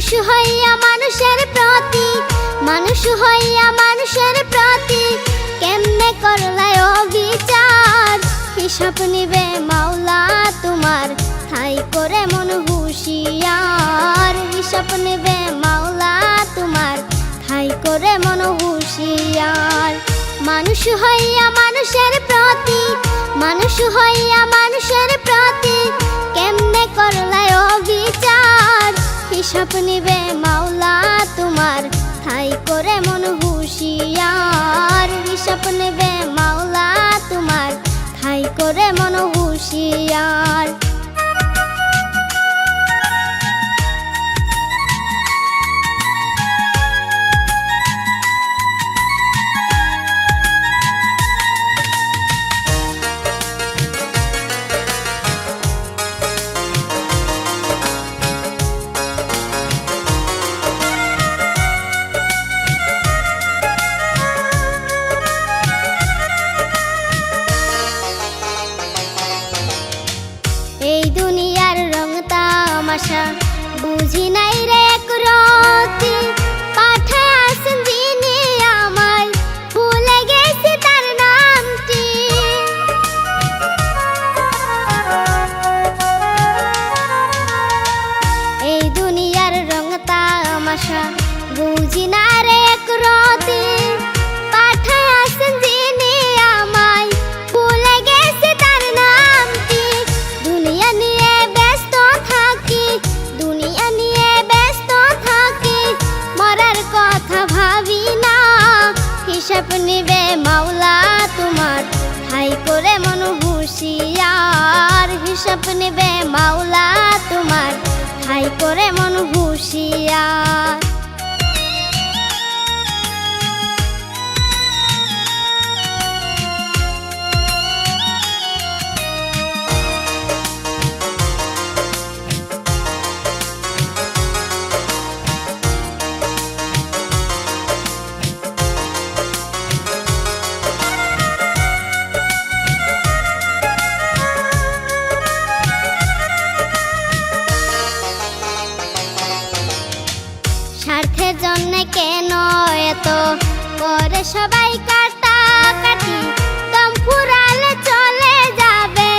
মানুষ হইয়া মানুষের প্রতি, মানুষ হইয়া মানুষের প্রতি কেমনে করলাই অবিচার। হিসাব নিবে মাওলা তোমার, ঠাই করে মন হুঁশিয়ার। হিসাব নিবে মাওলা তোমার, ঠাই করে মন হুঁশিয়ার। মানুষ হইয়া মানুষের প্রতি, মানুষ হইয়া মানুষের প্রতি কেমনে করলাই অবিচার। হিসাব নিবে মাওলা তোমার, ঠাই করে মন হুঁশিয়ার। হিসাব নিবে মাওলা তোমার, ঠাই করে মন হুঁশিয়ার। এই দুনিয়ার রং তামাশা বুঝি নাই রে একরতি। পাঠায় আসেন যিনি আমায়, ভুলে গেছি তার নামটি। এই দুনিয়ার রং তামাশা বুঝি না রে একরতি। পাঠায় আসেন যিনি আমায়, ভুলে গেছি তার নামটি। দুনিয়া নিয়ে ব্যস্ত থাকি, দুনিয়া নিয়ে ব্যস্ত থাকি, মরার কথা ভাবি না। হিসাব নিবে মাওলা তোমার, ঠাই করে মন হুঁশিয়ার। হিসাব নিবে মাওলা তোমার, ঠাই করে মন হুঁশিয়ার। স্বার্থের জন্য কেন এত করে সবাই কাটাকাটি। দম ফুরালে চলে যাবে,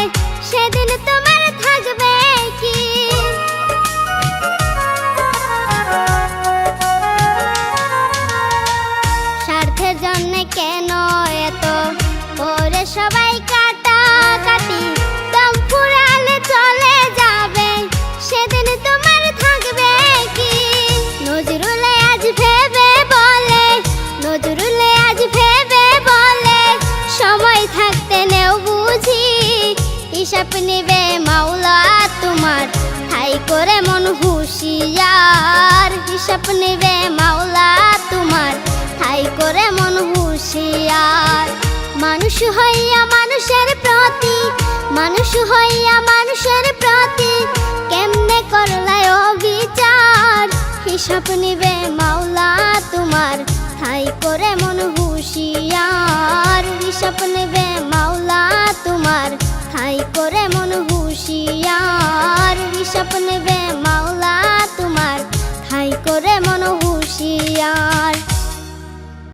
সেদিন তোমার থাকবে কি? স্বার্থের জন্য কেন এত করে সবাই কাটাকাটি। দম ফুরালে চলে যাবে, সেদিন তোমার থাকবে কি? নজরুলে আজ ভেবে বলে, নজরুলে আজ ভেবে বলে, সময় থাকতে নেও বুঝি। হিসাব নিবে মাওলা তোমার, ঠাই করে মন হুঁশিয়ার। হিসাব নিবে মাওলা তোমার, ঠাই করে মন হুঁশিয়ার। মানুষ হইয়া মানুষের প্রতি, মানুষ হইয়া মানুষের প্রতি কেমনে করলাই অবিচার। হিসাব নিবে মাওলা তোমার, ঠাই করে মন হুঁশিয়ার। হিসাব নিবে মাওলা তোমার, ঠাই করে মন হুঁশিয়ার।